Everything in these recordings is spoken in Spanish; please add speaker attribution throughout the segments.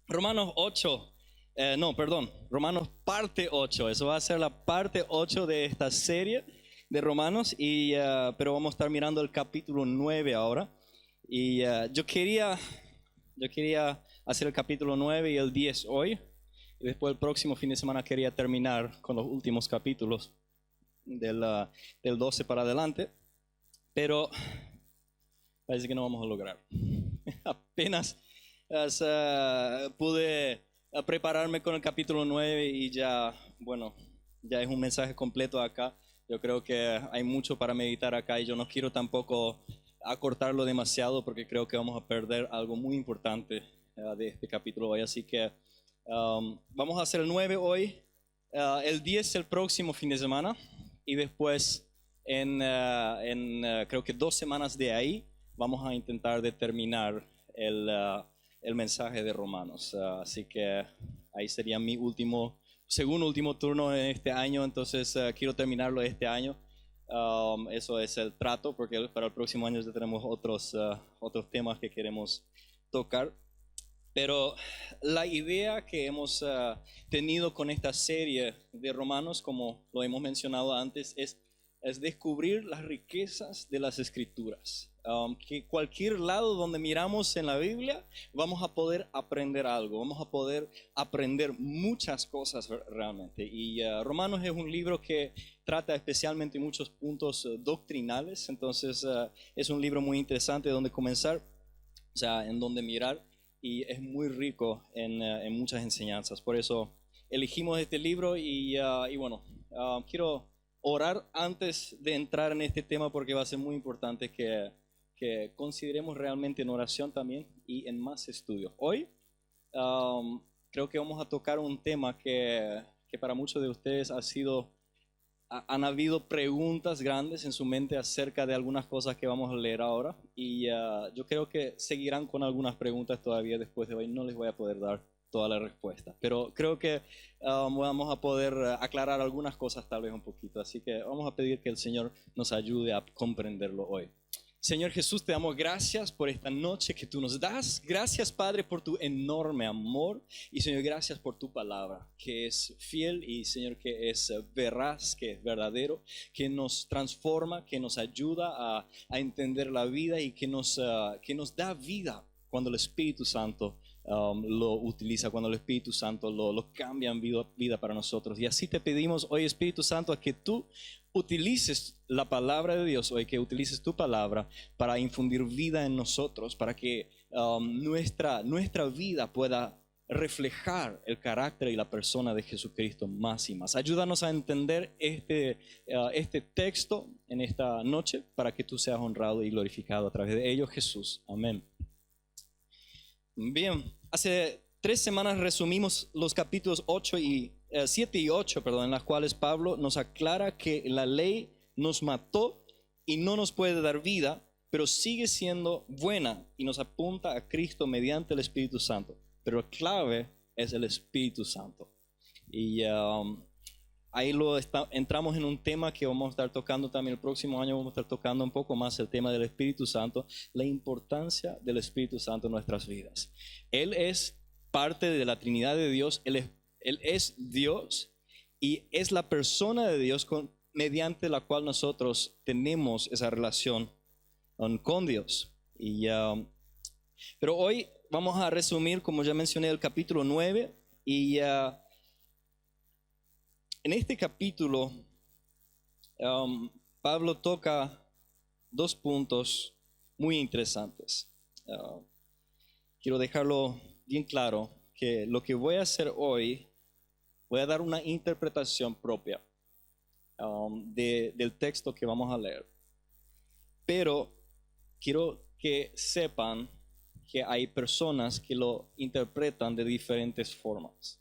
Speaker 1: Romanos 8, no, perdón, Romanos parte 8. Eso va a ser la parte 8 de esta serie de Romanos, pero vamos a estar mirando el capítulo 9 ahora. Yo quería hacer el capítulo 9 y el 10 hoy. Y después el próximo fin de semana quería terminar con los últimos capítulos del 12 para adelante. Pero parece que no vamos a lograr. Apenas pude prepararme con el capítulo 9 y ya, bueno, ya es un mensaje completo acá. Yo creo que hay mucho para meditar acá y yo no quiero tampoco acortarlo demasiado porque creo que vamos a perder algo muy importante de este capítulo hoy. Así que vamos a hacer el 9 hoy, el 10 el próximo fin de semana y después creo que 2 semanas de ahí vamos a intentar determinar el mensaje de Romanos. Así que ahí sería mi segundo último turno en este año, entonces quiero terminarlo este año. Eso es el trato, porque para el próximo año ya tenemos otros temas que queremos tocar. Pero la idea que hemos tenido con esta serie de Romanos, como lo hemos mencionado antes, es descubrir las riquezas de las Escrituras. Que cualquier lado donde miramos en la Biblia vamos a poder aprender algo, vamos a poder aprender muchas cosas realmente. Y Romanos es un libro que trata especialmente muchos puntos doctrinales, entonces es un libro muy interesante donde comenzar, o sea, en donde mirar, y es muy rico en muchas enseñanzas. Por eso elegimos este libro y bueno, quiero orar antes de entrar en este tema porque va a ser muy importante que consideremos realmente en oración también y en más estudios. Hoy creo que vamos a tocar un tema que para muchos de ustedes han habido preguntas grandes en su mente acerca de algunas cosas que vamos a leer ahora y yo creo que seguirán con algunas preguntas todavía después de hoy. No les voy a poder dar toda la respuesta, pero creo que vamos a poder aclarar algunas cosas tal vez un poquito, así que vamos a pedir que el Señor nos ayude a comprenderlo hoy. Señor Jesús, te damos gracias por esta noche que tú nos das. Gracias, Padre, por tu enorme amor. Y, Señor, gracias por tu palabra, que es fiel y, Señor, que es veraz, que es verdadero, que nos transforma, que nos ayuda a entender la vida y que nos da vida cuando el Espíritu Santo lo utiliza, cuando el Espíritu Santo lo cambia en vida para nosotros. Y así te pedimos hoy, Espíritu Santo, a que tú utilices la palabra de Dios hoy, que utilices tu palabra para infundir vida en nosotros, para que nuestra vida pueda reflejar el carácter y la persona de Jesucristo más y más. Ayúdanos a entender este texto en esta noche para que tú seas honrado y glorificado a través de ello, Jesús. Amén. Bien, hace 3 semanas resumimos los capítulos 7 y 8, perdón, en las cuales Pablo nos aclara que la ley nos mató y no nos puede dar vida, pero sigue siendo buena y nos apunta a Cristo mediante el Espíritu Santo. Pero la clave es el Espíritu Santo. Y ahí entramos en un tema que vamos a estar tocando también el próximo año. Vamos a estar tocando un poco más el tema del Espíritu Santo, la importancia del Espíritu Santo en nuestras vidas. Él es parte de la Trinidad de Dios. Él es Dios y es la persona de Dios mediante la cual nosotros tenemos esa relación con Dios. Pero hoy vamos a resumir, como ya mencioné, el capítulo 9 y en este capítulo Pablo toca dos puntos muy interesantes. Quiero dejarlo bien claro que lo que voy a hacer hoy, voy a dar una interpretación propia del texto que vamos a leer. Pero quiero que sepan que hay personas que lo interpretan de diferentes formas.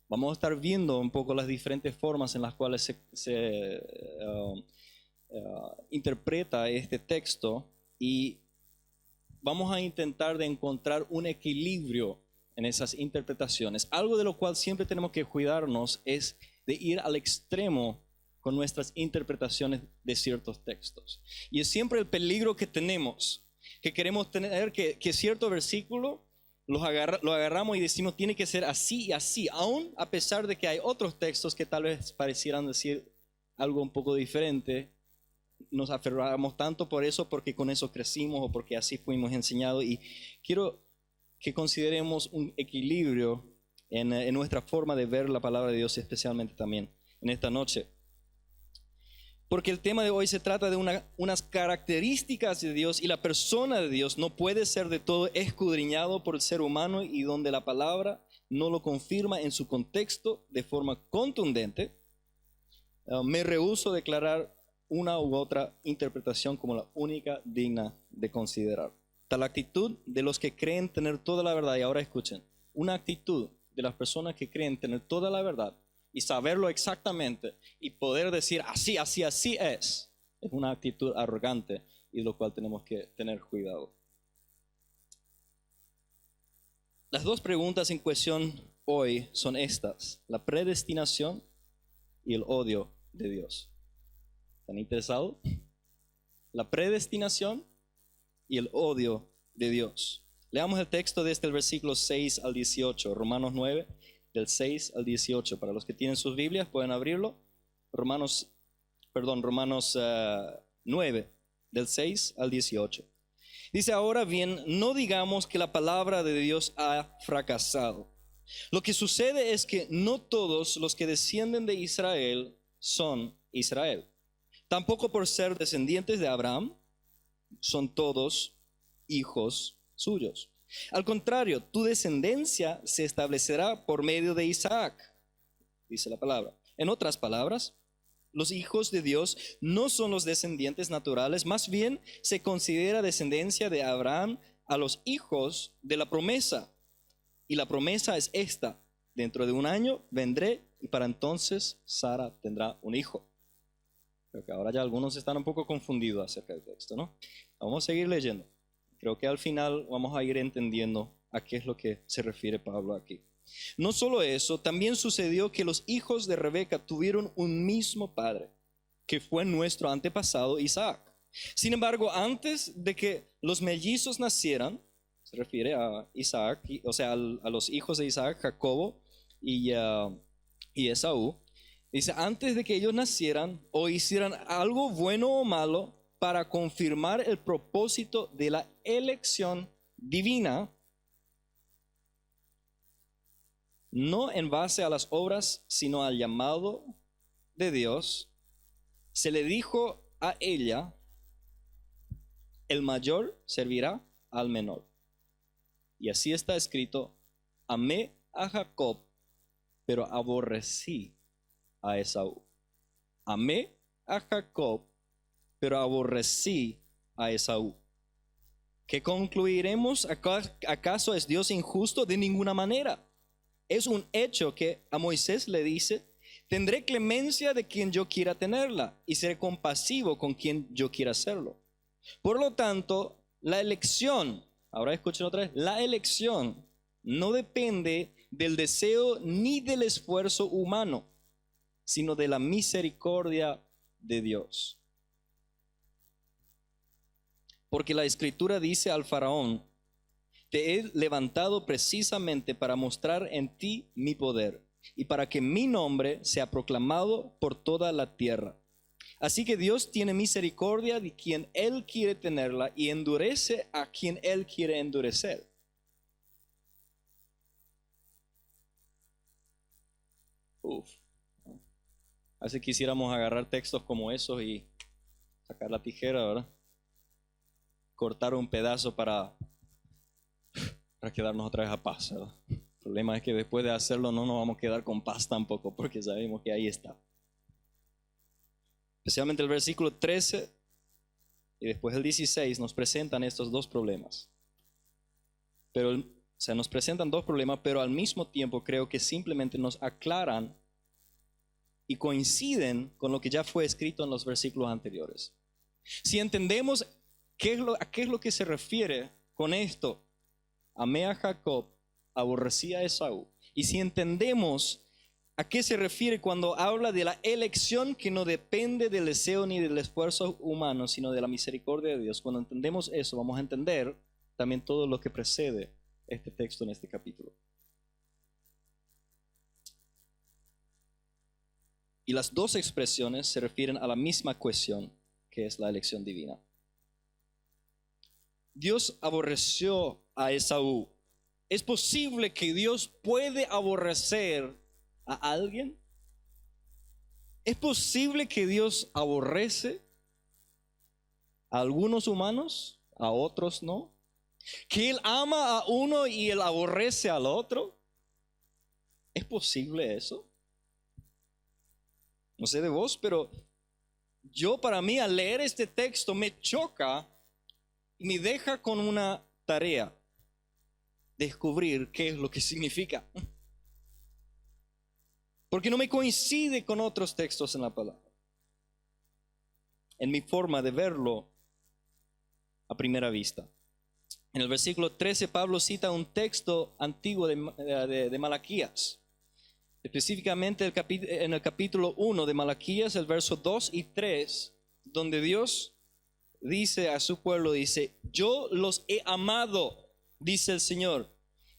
Speaker 1: Vamos a estar viendo un poco las diferentes formas en las cuales se interpreta este texto y vamos a intentar de encontrar un equilibrio en esas interpretaciones. Algo de lo cual siempre tenemos que cuidarnos es de ir al extremo con nuestras interpretaciones de ciertos textos. Y es siempre el peligro que tenemos, que queremos tener que cierto versículo lo agarramos y decimos tiene que ser así y así, aún a pesar de que hay otros textos que tal vez parecieran decir algo un poco diferente. Nos aferramos tanto por eso porque con eso crecimos o porque así fuimos enseñados. Y quiero que consideremos un equilibrio en nuestra forma de ver la palabra de Dios, especialmente también en esta noche. Porque el tema de hoy se trata de unas características de Dios, y la persona de Dios no puede ser de todo escudriñado por el ser humano, y donde la palabra no lo confirma en su contexto de forma contundente, me rehúso a declarar una u otra interpretación como la única digna de considerar. Tal actitud de los que creen tener toda la verdad, y ahora escuchen, una actitud de las personas que creen tener toda la verdad y saberlo exactamente y poder decir así es una actitud arrogante, y de lo cual tenemos que tener cuidado. Las dos preguntas en cuestión hoy son estas: la predestinación y el odio de Dios. ¿Están interesados? La predestinación y el odio de Dios. Leamos el texto desde el versículo 6 al 18, Romanos 9, del 6 al 18. Para los que tienen sus Biblias pueden abrirlo. Romanos 9, del 6 al 18. Dice: ahora bien, no digamos que la palabra de Dios ha fracasado. Lo que sucede es que no todos los que descienden de Israel son Israel. Tampoco por ser descendientes de Abraham son todos hijos suyos. Al contrario, tu descendencia se establecerá por medio de Isaac, dice la palabra. En otras palabras, los hijos de Dios no son los descendientes naturales, más bien se considera descendencia de Abraham a los hijos de la promesa. Y la promesa es esta: dentro de un año vendré y para entonces Sara tendrá un hijo. Creo que ahora ya algunos están un poco confundidos acerca del texto, ¿no? Vamos a seguir leyendo. Creo que al final vamos a ir entendiendo a qué es lo que se refiere Pablo aquí. No solo eso, también sucedió que los hijos de Rebeca tuvieron un mismo padre, que fue nuestro antepasado Isaac. Sin embargo, antes de que los mellizos nacieran, se refiere a Isaac, o sea, a los hijos de Isaac, Jacobo y Esaú. Dice: antes de que ellos nacieran o hicieran algo bueno o malo para confirmar el propósito de la elección divina, no en base a las obras, sino al llamado de Dios, se le dijo a ella: el mayor servirá al menor. Y así está escrito: amé a Jacob, pero aborrecí a Esaú. Amé a Jacob, pero aborrecí a Esaú. ¿Qué concluiremos? ¿Acaso es Dios injusto? De ninguna manera. Es un hecho que a Moisés le dice: tendré clemencia de quien yo quiera tenerla y seré compasivo con quien yo quiera hacerlo. Por lo tanto, la elección, ahora escuchen otra vez, la elección no depende del deseo ni del esfuerzo humano, sino de la misericordia de Dios. Porque la Escritura dice al faraón: te he levantado precisamente para mostrar en ti mi poder y para que mi nombre sea proclamado por toda la tierra. Así que Dios tiene misericordia de quien Él quiere tenerla y endurece a quien Él quiere endurecer. Así quisiéramos agarrar textos como esos y sacar la tijera, ¿verdad? Cortar un pedazo para quedarnos otra vez a paz, ¿verdad? El problema es que después de hacerlo no nos vamos a quedar con paz tampoco, porque sabemos que ahí está. Especialmente el versículo 13 y después el 16 nos presentan estos dos problemas. Nos presentan dos problemas, pero al mismo tiempo creo que simplemente nos aclaran y coinciden con lo que ya fue escrito en los versículos anteriores. Si entendemos a qué es lo que se refiere con esto: amé a Jacob, aborrecí a Esaú. Y si entendemos a qué se refiere cuando habla de la elección que no depende del deseo ni del esfuerzo humano, sino de la misericordia de Dios, cuando entendemos eso, vamos a entender también todo lo que precede este texto en este capítulo. Y las dos expresiones se refieren a la misma cuestión, que es la elección divina. Dios aborreció a Esaú. ¿Es posible que Dios puede aborrecer a alguien? ¿Es posible que Dios aborrece a algunos humanos, a otros no? ¿Que Él ama a uno y Él aborrece al otro? ¿Es posible eso? No sé de vos, pero para mí al leer este texto me choca y me deja con una tarea: descubrir qué es lo que significa. Porque no me coincide con otros textos en la palabra, en mi forma de verlo a primera vista. En el versículo 13 Pablo cita un texto antiguo de Malaquías. Específicamente en el capítulo 1 de Malaquías, el verso 2 y 3, donde Dios dice a su pueblo, dice: yo los he amado, dice el Señor.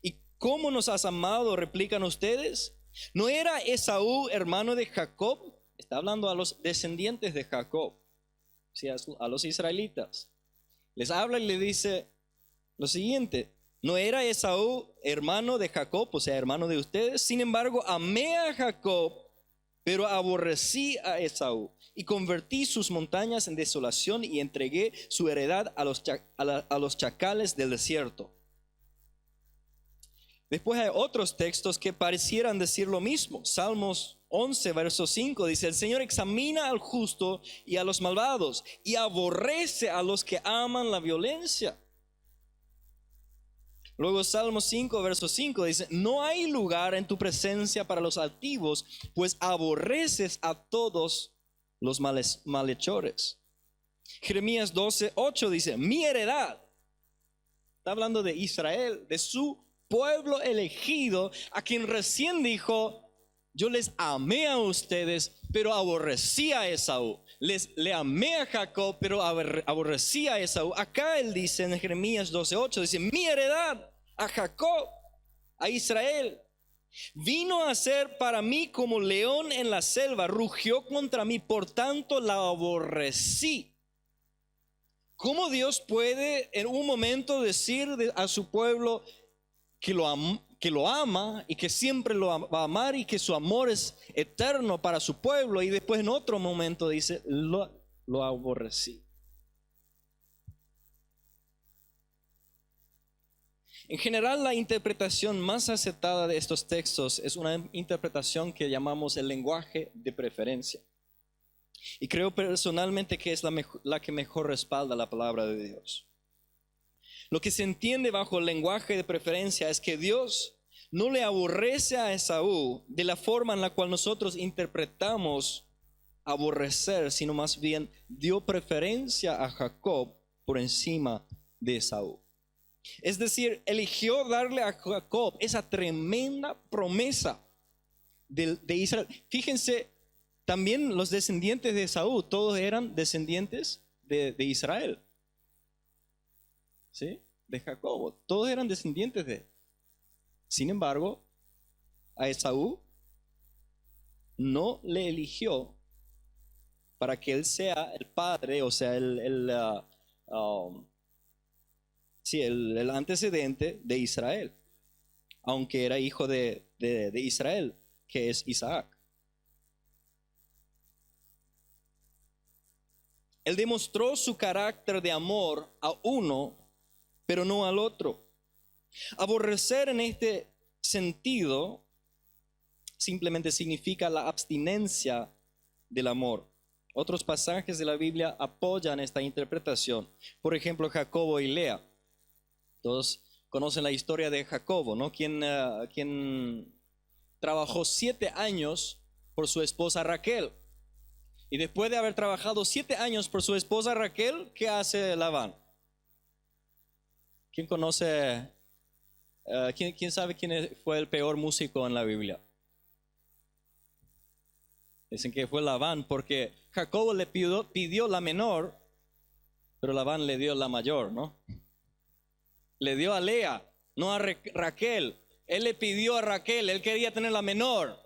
Speaker 1: ¿Y cómo nos has amado?, replican ustedes. ¿No era Esaú hermano de Jacob? Está hablando a los descendientes de Jacob, ¿sí? A los israelitas. Les habla y le dice lo siguiente: ¿no era Esaú hermano de Jacob, o sea, hermano de ustedes? Sin embargo, amé a Jacob, pero aborrecí a Esaú, y convertí sus montañas en desolación, y entregué su heredad a los chacales del desierto. Después hay otros textos que parecieran decir lo mismo. Salmos 11, verso 5 dice: el Señor examina al justo y a los malvados, y aborrece a los que aman la violencia. Luego Salmo 5, verso 5 dice: no hay lugar en tu presencia para los altivos, pues aborreces a todos los malhechores. Jeremías 12, 8 dice: mi heredad, está hablando de Israel, de su pueblo elegido, a quien recién dijo: yo les amé a ustedes, pero aborrecí a Esaú. Le amé a Jacob, pero aborrecí a Esaú. Acá él dice en Jeremías 12:8, dice: mi heredad a Jacob, a Israel, vino a ser para mí como león en la selva, rugió contra mí, por tanto la aborrecí. ¿Cómo Dios puede en un momento decir a su pueblo que lo ama y que siempre lo va a amar y que su amor es eterno para su pueblo, y después en otro momento dice: lo aborrecí? En general, la interpretación más aceptada de estos textos es una interpretación que llamamos el lenguaje de preferencia. Y creo personalmente que es la que mejor respalda la palabra de Dios. Lo que se entiende bajo el lenguaje de preferencia es que Dios no le aborrece a Esaú de la forma en la cual nosotros interpretamos aborrecer, sino más bien dio preferencia a Jacob por encima de Esaú. Es decir, eligió darle a Jacob esa tremenda promesa de Israel. Fíjense, también los descendientes de Esaú, todos eran descendientes de Israel, ¿sí? De Jacob, todos eran descendientes de él. Sin embargo, a Esaú no le eligió para que él sea el padre, o sea, el antecedente de Israel, aunque era hijo de Israel, que es Isaac. Él demostró su carácter de amor a uno, pero no al otro. Aborrecer en este sentido simplemente significa la abstinencia del amor. Otros pasajes de la Biblia apoyan esta interpretación. Por ejemplo, Jacobo y Lea. Todos conocen la historia de Jacobo, ¿no? Quien trabajó 7 años por su esposa Raquel. Y después de haber trabajado 7 años por su esposa Raquel, ¿qué hace Labán? ¿Quién conoce? ¿Quién sabe quién fue el peor músico en la Biblia? Dicen que fue Labán, porque Jacobo le pidió la menor, pero Labán le dio la mayor, ¿no? Le dio a Lea, no a Raquel. Él le pidió a Raquel, él quería tener la menor,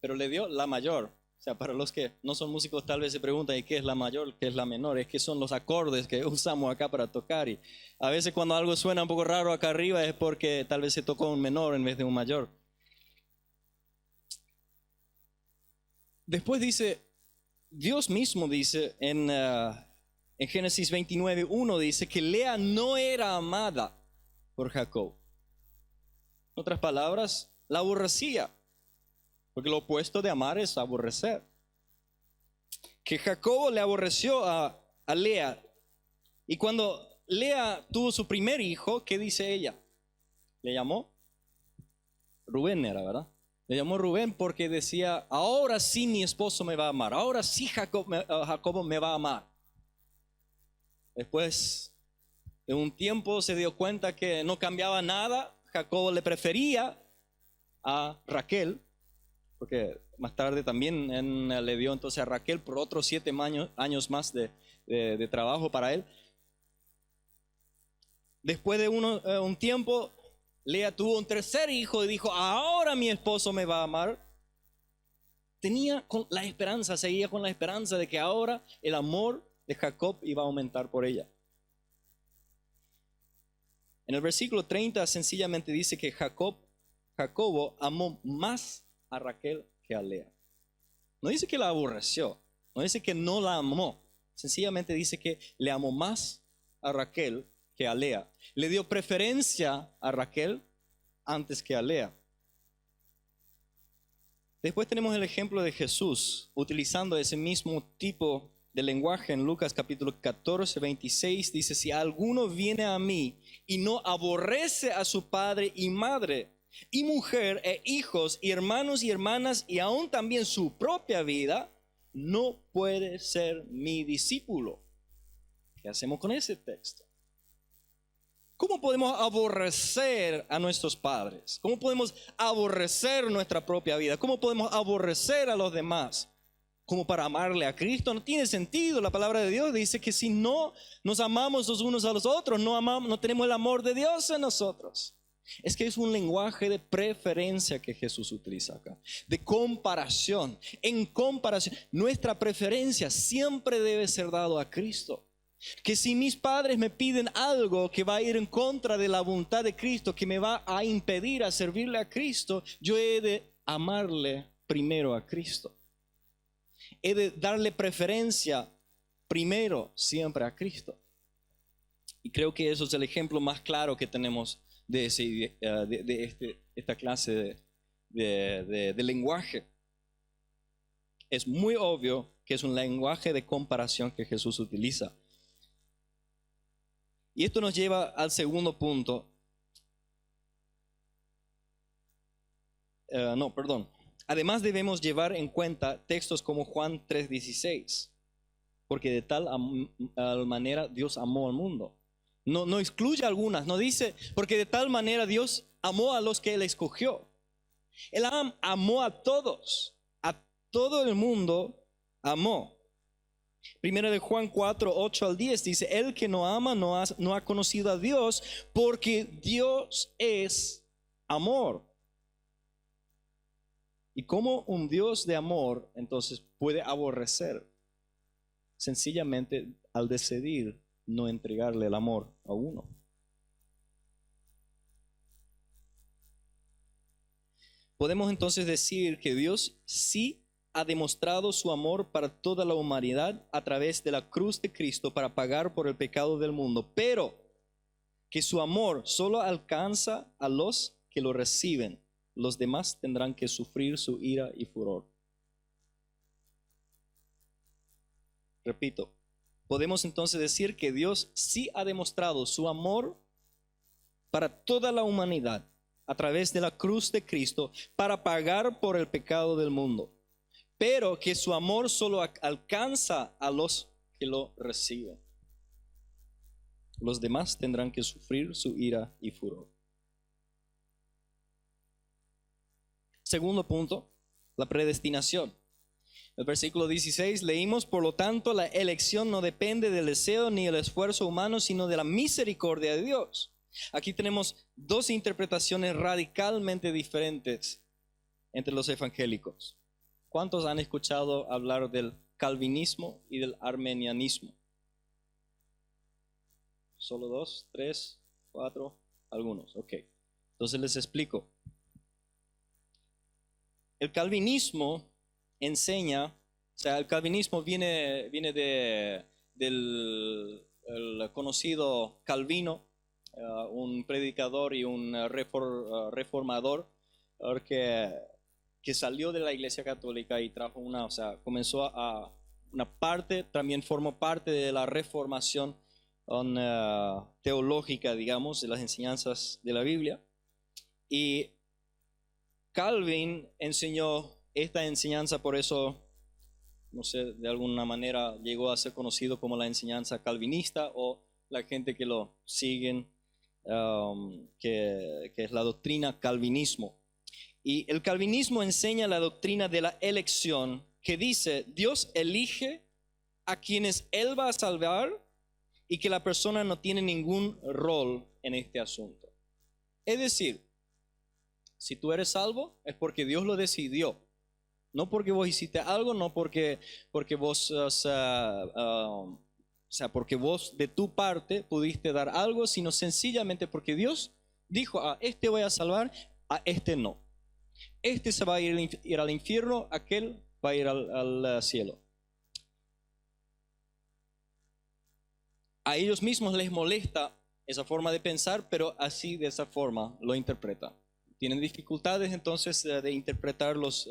Speaker 1: pero le dio la mayor. O sea, para los que no son músicos tal vez se preguntan, ¿y qué es la mayor, qué es la menor? Es que son los acordes que usamos acá para tocar. Y a veces cuando algo suena un poco raro acá arriba es porque tal vez se tocó un menor en vez de un mayor. Después dice, Dios mismo dice en Génesis 29:1 dice que Lea no era amada por Jacob. En otras palabras, la aborrecía. Porque lo opuesto de amar es aborrecer. Que Jacobo le aborreció a Lea. Y cuando Lea tuvo su primer hijo, ¿qué dice ella? Le llamó Rubén, era, ¿verdad? Le llamó Rubén porque decía, ahora sí mi esposo me va a amar. Ahora sí Jacobo me va a amar. Después de un tiempo se dio cuenta que no cambiaba nada. Jacobo le prefería a Raquel, porque más tarde también le dio entonces a Raquel por otros 7 años más de trabajo para él. Después de un tiempo, Lea tuvo un tercer hijo y dijo, ahora mi esposo me va a amar. Tenía la esperanza, seguía con la esperanza de que ahora el amor de Jacob iba a aumentar por ella. En el versículo 30 sencillamente dice que Jacobo amó más a Raquel que a Lea. No dice que la aborreció, no dice que no la amó, sencillamente dice que le amó más a Raquel que a Lea. Le dio preferencia a Raquel antes que a Lea. Después tenemos el ejemplo de Jesús utilizando ese mismo tipo de lenguaje en Lucas capítulo 14, 26. Dice, si alguno viene a mí y no aborrece a su padre y madre, y mujer, e hijos, y hermanos y hermanas, y aún también su propia vida, no puede ser mi discípulo. ¿Qué hacemos con ese texto? ¿Cómo podemos aborrecer a nuestros padres? ¿Cómo podemos aborrecer nuestra propia vida? ¿Cómo podemos aborrecer a los demás? Como para amarle a Cristo, no tiene sentido. La palabra de Dios dice que si no nos amamos los unos a los otros, no tenemos el amor de Dios en nosotros. Es que es un lenguaje de preferencia que Jesús utiliza acá, de comparación. En comparación, nuestra preferencia siempre debe ser dado a Cristo. Que si mis padres me piden algo que va a ir en contra de la voluntad de Cristo, que me va a impedir a servirle a Cristo, yo he de amarle primero a Cristo. He de darle preferencia primero siempre a Cristo. Y creo que eso es el ejemplo más claro que tenemos de esta clase de lenguaje. Es muy obvio que es un lenguaje de comparación que Jesús utiliza. Y esto nos lleva al segundo punto. Además debemos llevar en cuenta textos como Juan 3:16, porque de tal manera Dios amó al mundo. No excluye algunas, no dice, porque de tal manera Dios amó a los que Él escogió. Él amó a todos, a todo el mundo amó. Primero de Juan 4:8-10 dice, el que no ama no ha conocido a Dios, porque Dios es amor. ¿Y cómo un Dios de amor entonces puede aborrecer? Sencillamente al decidir no entregarle el amor a uno. Podemos entonces decir que Dios sí ha demostrado su amor para toda la humanidad a través de la cruz de Cristo para pagar por el pecado del mundo, pero que su amor solo alcanza a los que lo reciben. Los demás tendrán que sufrir su ira y furor. Repito, podemos entonces decir que Dios sí ha demostrado su amor para toda la humanidad a través de la cruz de Cristo para pagar por el pecado del mundo, pero que su amor solo alcanza a los que lo reciben. Los demás tendrán que sufrir su ira y furor. Segundo punto, la predestinación. El versículo 16 leímos, por lo tanto, la elección no depende del deseo ni el esfuerzo humano, sino de la misericordia de Dios. Aquí tenemos dos interpretaciones radicalmente diferentes entre los evangélicos. ¿Cuántos han escuchado hablar del calvinismo y del armenianismo? ¿Solo dos, tres, cuatro? Algunos, ok. Entonces les explico. El calvinismo enseña, o sea, el calvinismo viene del el conocido Calvino, un predicador y un reformador que salió de la Iglesia Católica y trajo o sea, comenzó a una parte, también formó parte de la reformación teológica, digamos, de las enseñanzas de la Biblia. Y Calvin enseñó esta enseñanza, por eso, no sé, de alguna manera llegó a ser conocido como la enseñanza calvinista o la gente que lo siguen, que es la doctrina calvinismo. Y el calvinismo enseña la doctrina de la elección, que dice, Dios elige a quienes Él va a salvar y que la persona no tiene ningún rol en este asunto. Es decir, si tú eres salvo es porque Dios lo decidió, no porque vos hiciste algo, no porque vos, porque vos de tu parte pudiste dar algo, sino sencillamente porque Dios dijo, a este voy a salvar, a este no. Este se va a ir al infierno, aquel va a ir al cielo. A ellos mismos les molesta esa forma de pensar, pero así de esa forma lo interpretan. Tienen dificultades entonces de interpretar los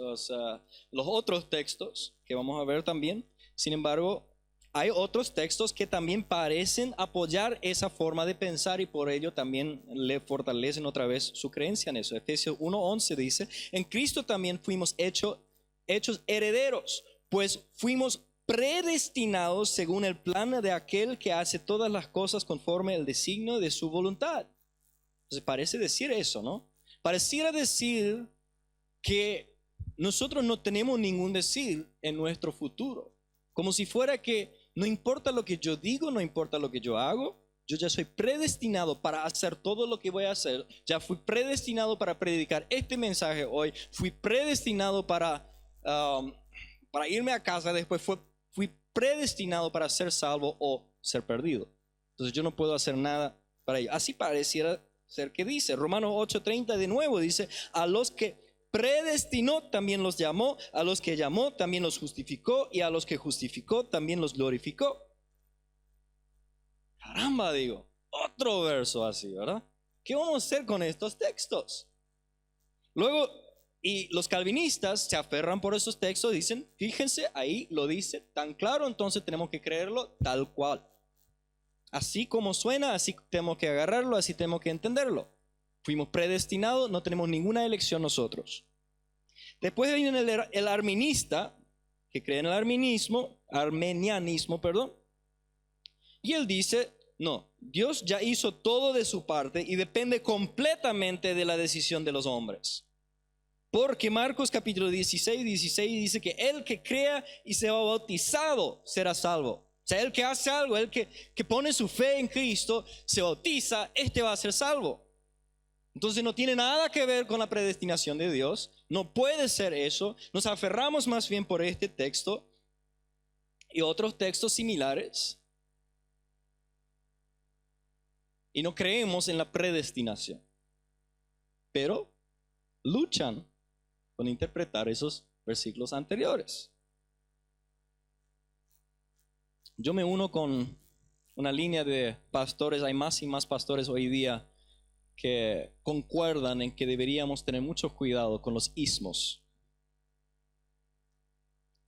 Speaker 1: otros textos que vamos a ver también. Sin embargo, hay otros textos que también parecen apoyar esa forma de pensar y por ello también le fortalecen otra vez su creencia en eso. Efesios 1:11 dice, en Cristo también fuimos hechos herederos, pues fuimos predestinados según el plan de aquel que hace todas las cosas conforme al designio de su voluntad. Entonces parece decir eso, ¿no? Pareciera decir que nosotros no tenemos ningún decir en nuestro futuro. Como si fuera que no importa lo que yo digo, no importa lo que yo hago, yo ya soy predestinado para hacer todo lo que voy a hacer. Ya fui predestinado para predicar este mensaje hoy. Fui predestinado para irme a casa. Después fui predestinado para ser salvo o ser perdido. Entonces yo no puedo hacer nada para ello. Así pareciera ser que dice. Romanos 8:30 de nuevo dice, a los que predestinó también los llamó, a los que llamó también los justificó y a los que justificó también los glorificó. Caramba, digo, otro verso así, ¿verdad? ¿Qué vamos a hacer con estos textos? Luego, y los calvinistas se aferran por esos textos, dicen, fíjense, ahí lo dice tan claro, entonces tenemos que creerlo tal cual. Así como suena, así tenemos que agarrarlo, así tenemos que entenderlo. Fuimos predestinados, no tenemos ninguna elección nosotros. Después viene el arminista, que cree en el armenianismo, y él dice, no, Dios ya hizo todo de su parte y depende completamente de la decisión de los hombres. Porque Marcos capítulo 16 dice que el que crea y sea bautizado será salvo. O sea, el que hace algo, el que pone su fe en Cristo, se bautiza, este va a ser salvo. Entonces no tiene nada que ver con la predestinación de Dios, no puede ser eso. Nos aferramos más bien por este texto y otros textos similares y no creemos en la predestinación, pero luchan con interpretar esos versículos anteriores. Yo me uno con una línea de pastores, hay más y más pastores hoy día que concuerdan en que deberíamos tener mucho cuidado con los ismos.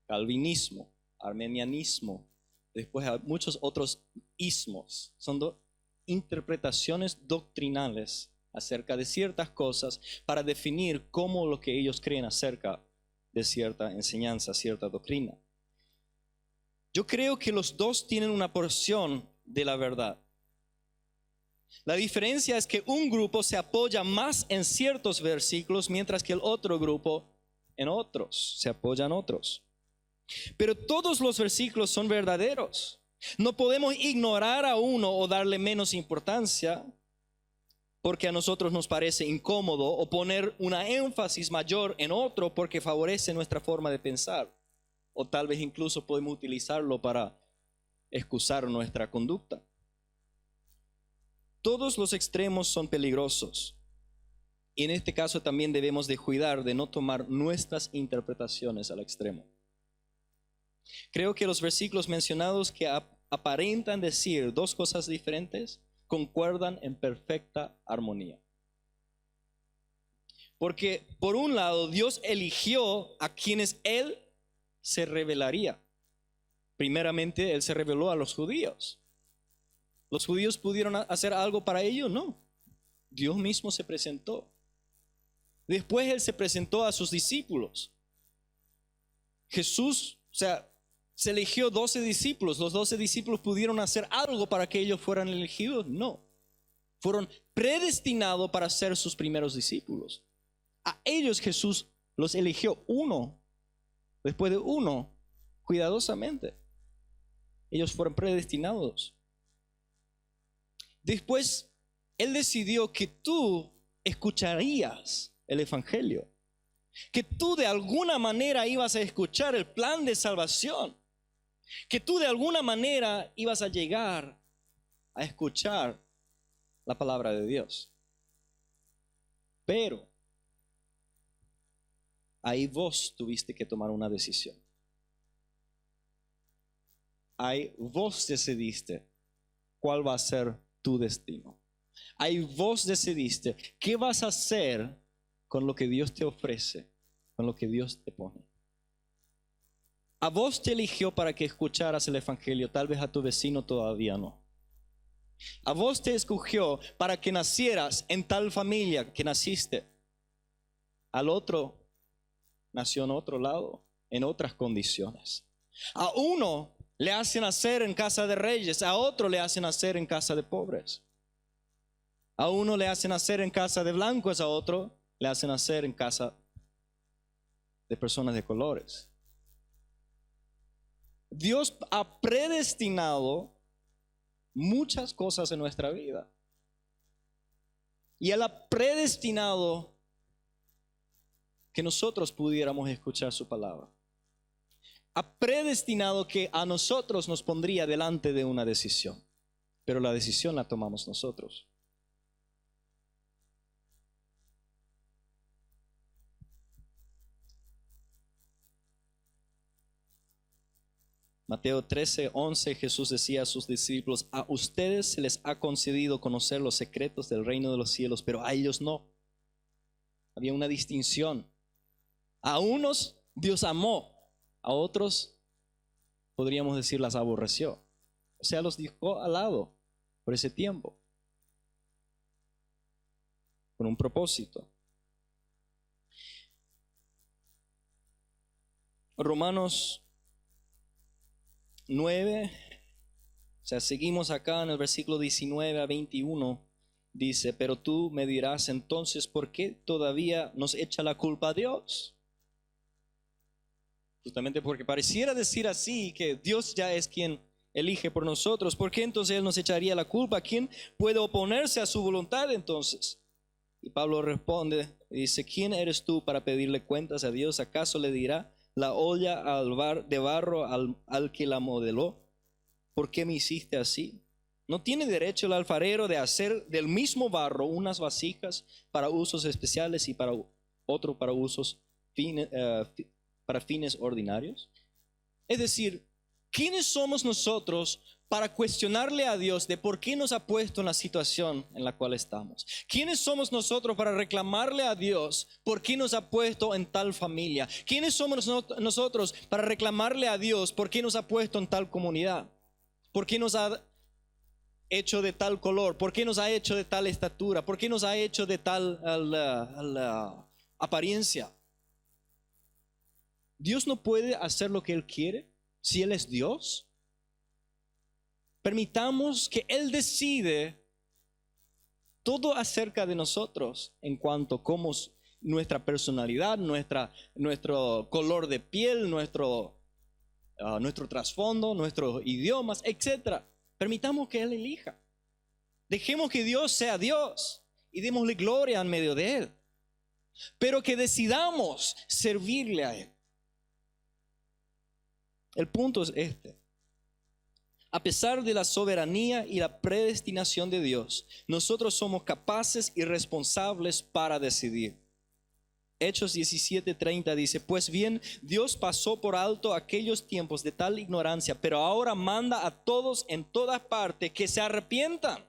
Speaker 1: Calvinismo, armenianismo, después hay muchos otros ismos. Son interpretaciones doctrinales acerca de ciertas cosas para definir cómo lo que ellos creen acerca de cierta enseñanza, cierta doctrina. Yo creo que los dos tienen una porción de la verdad. La diferencia es que un grupo se apoya más en ciertos versículos, mientras que el otro grupo en otros, se apoya en otros. Pero todos los versículos son verdaderos. No podemos ignorar a uno o darle menos importancia, porque a nosotros nos parece incómodo, o poner una énfasis mayor en otro porque favorece nuestra forma de pensar, o tal vez incluso podemos utilizarlo para excusar nuestra conducta. Todos los extremos son peligrosos, y en este caso también debemos de cuidar de no tomar nuestras interpretaciones al extremo. Creo que los versículos mencionados, que aparentan decir dos cosas diferentes, concuerdan en perfecta armonía. Porque por un lado, Dios eligió a quienes Él se revelaría. Primeramente, Él se reveló a los judíos. ¿Los judíos pudieron hacer algo para ello? No. Dios mismo se presentó. Después Él se presentó a sus discípulos. Jesús, se eligió 12 discípulos. ¿Los 12 discípulos pudieron hacer algo para que ellos fueran elegidos? No. Fueron predestinados para ser sus primeros discípulos. A ellos Jesús los eligió uno, después de uno, cuidadosamente. Ellos fueron predestinados. Después Él decidió que tú escucharías el evangelio, que tú de alguna manera ibas a escuchar el plan de salvación, que tú de alguna manera ibas a llegar a escuchar la palabra de Dios. Pero ahí vos tuviste que tomar una decisión. Ahí vos decidiste cuál va a ser tu destino. Ahí vos decidiste qué vas a hacer con lo que Dios te ofrece, con lo que Dios te pone. A vos te eligió para que escucharas el evangelio, tal vez a tu vecino todavía no. A vos te escogió para que nacieras en tal familia que naciste. Al otro nació en otro lado, en otras condiciones. A uno le hacen nacer en casa de reyes, a otro le hacen nacer en casa de pobres. A uno le hacen nacer en casa de blancos, a otro le hacen nacer en casa de personas de colores. Dios ha predestinado muchas cosas en nuestra vida. Y Él ha predestinado que nosotros pudiéramos escuchar su palabra. Ha predestinado que a nosotros nos pondría delante de una decisión. Pero la decisión la tomamos nosotros. Mateo 13:11, Jesús decía a sus discípulos: a ustedes se les ha concedido conocer los secretos del reino de los cielos, pero a ellos no. Había una distinción. A unos Dios amó, a otros podríamos decir las aborreció. O sea, los dejó al lado por ese tiempo, con un propósito. Romanos 9, seguimos acá en el versículo 19 a 21, dice: pero tú me dirás entonces, ¿por qué todavía nos echa la culpa a Dios? Justamente porque pareciera decir así, que Dios ya es quien elige por nosotros. ¿Por qué entonces Él nos echaría la culpa? ¿Quién puede oponerse a su voluntad entonces? Y Pablo responde, dice: ¿quién eres tú para pedirle cuentas a Dios? ¿Acaso le dirá la olla de barro al que la modeló? ¿Por qué me hiciste así? ¿No tiene derecho el alfarero de hacer del mismo barro unas vasijas para usos especiales y para otro para usos para fines ordinarios? Es decir, ¿quiénes somos nosotros para cuestionarle a Dios de por qué nos ha puesto en la situación en la cual estamos? ¿Quiénes somos nosotros para reclamarle a Dios por qué nos ha puesto en tal familia? ¿Quiénes somos nosotros para reclamarle a Dios por qué nos ha puesto en tal comunidad? ¿Por qué nos ha hecho de tal color? ¿Por qué nos ha hecho de tal estatura? ¿Por qué nos ha hecho de tal apariencia? ¿Dios no puede hacer lo que Él quiere si Él es Dios? Permitamos que Él decide todo acerca de nosotros en cuanto a cómo nuestra personalidad, nuestro color de piel, nuestro trasfondo, nuestros idiomas, etc. Permitamos que Él elija. Dejemos que Dios sea Dios y démosle gloria en medio de Él. Pero que decidamos servirle a Él. El punto es este. A pesar de la soberanía y la predestinación de Dios, nosotros somos capaces y responsables para decidir. Hechos 17:30 dice, pues bien, Dios pasó por alto aquellos tiempos de tal ignorancia, pero ahora manda a todos en todas partes que se arrepientan.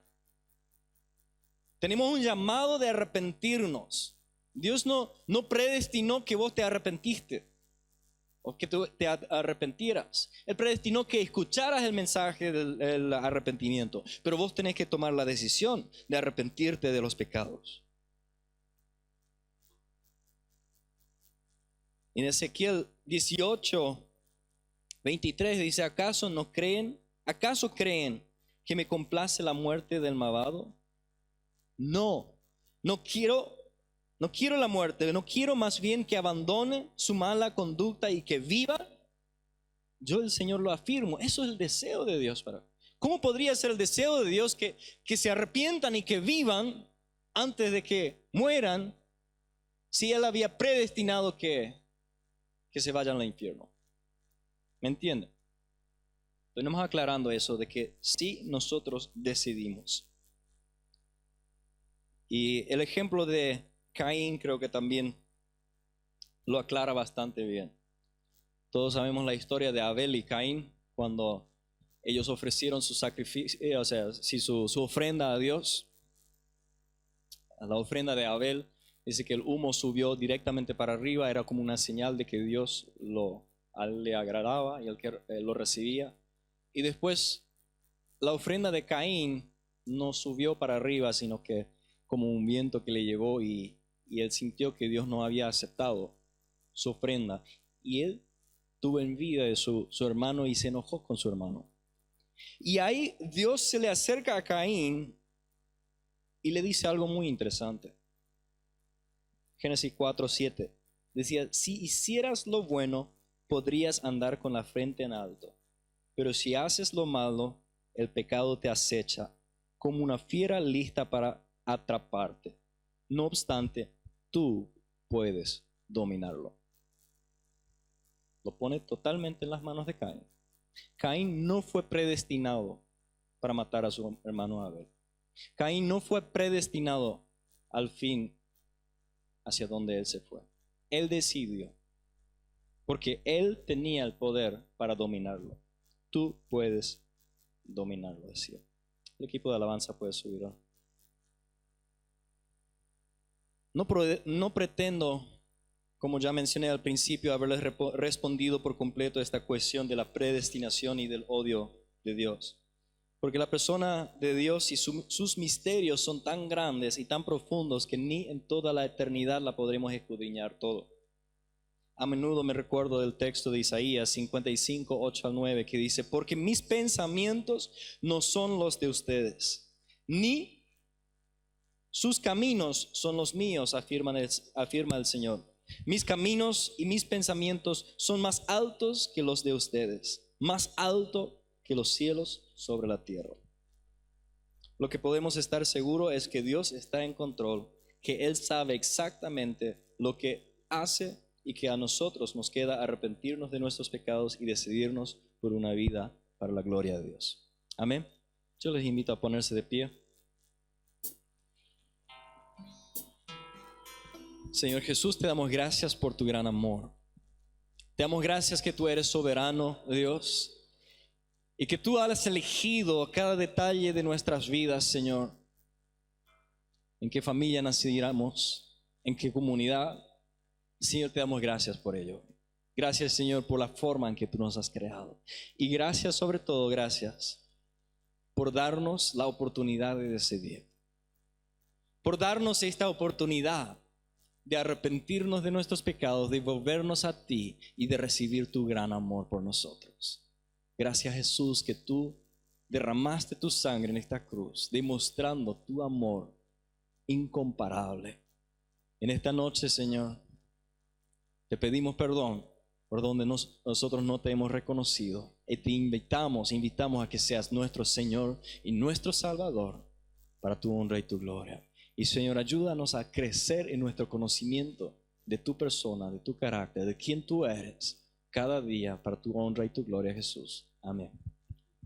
Speaker 1: Tenemos un llamado de arrepentirnos. Dios no predestinó que vos te arrepentiste o que tú te arrepentieras. Él predestinó que escucharas el mensaje del arrepentimiento, pero vos tenés que tomar la decisión de arrepentirte de los pecados. En Ezequiel 18:23 dice, ¿acaso creen que me complace la muerte del malvado? No quiero la muerte, no quiero más bien que abandone su mala conducta y que viva. Yo el Señor lo afirmo, eso es el deseo de Dios para. ¿Cómo podría ser el deseo de Dios que se arrepientan y que vivan antes de que mueran si Él había predestinado que se vayan al infierno? ¿Me entienden? Tenemos aclarando eso de que sí nosotros decidimos. Y el ejemplo de Caín creo que también lo aclara bastante bien. Todos sabemos la historia de Abel y Caín cuando ellos ofrecieron su sacrificio, o sea, su ofrenda a Dios. La ofrenda de Abel dice que el humo subió directamente para arriba, era como una señal de que Dios le agradaba y el que lo recibía. Y después la ofrenda de Caín no subió para arriba, sino que como un viento que le llevó y él sintió que Dios no había aceptado su ofrenda. Y él tuvo envidia de su hermano y se enojó con su hermano. Y ahí Dios se le acerca a Caín y le dice algo muy interesante. Génesis 4:7 decía, si hicieras lo bueno, podrías andar con la frente en alto. Pero si haces lo malo, el pecado te acecha como una fiera lista para atraparte. No obstante, tú puedes dominarlo. Lo pone totalmente en las manos de Caín. Caín no fue predestinado para matar a su hermano Abel. Caín no fue predestinado al fin hacia donde él se fue. Él decidió, porque él tenía el poder para dominarlo. Tú puedes dominarlo, decía. El equipo de alabanza puede subir. No pretendo, como ya mencioné al principio, haberles respondido por completo a esta cuestión de la predestinación y del odio de Dios. Porque la persona de Dios y sus misterios son tan grandes y tan profundos que ni en toda la eternidad la podremos escudriñar todo. A menudo me recuerdo del texto de Isaías 55:8-9 que dice, porque mis pensamientos no son los de ustedes, ni sus caminos son los míos, afirma el Señor. Mis caminos y mis pensamientos son más altos que los de ustedes, más alto que los cielos sobre la tierra. Lo que podemos estar seguros es que Dios está en control, que Él sabe exactamente lo que hace y que a nosotros nos queda arrepentirnos de nuestros pecados y decidirnos por una vida para la gloria de Dios. Amén. Yo les invito a ponerse de pie. Señor Jesús, te damos gracias por tu gran amor. Te damos gracias que tú eres soberano, Dios, y que tú has elegido cada detalle de nuestras vidas, Señor. En qué familia naciéramos, en qué comunidad. Señor, te damos gracias por ello. Gracias, Señor, por la forma en que tú nos has creado. Y gracias, sobre todo, gracias por darnos la oportunidad de decidir. Por darnos esta oportunidad de arrepentirnos de nuestros pecados, de volvernos a ti y de recibir tu gran amor por nosotros. Gracias, Jesús, que tú derramaste tu sangre en esta cruz, demostrando tu amor incomparable. En esta noche, Señor, te pedimos perdón por donde nosotros no te hemos reconocido y te invitamos a que seas nuestro Señor y nuestro Salvador para tu honra y tu gloria. Y Señor, ayúdanos a crecer en nuestro conocimiento de tu persona, de tu carácter, de quién tú eres, cada día para tu honra y tu gloria, Jesús. Amén.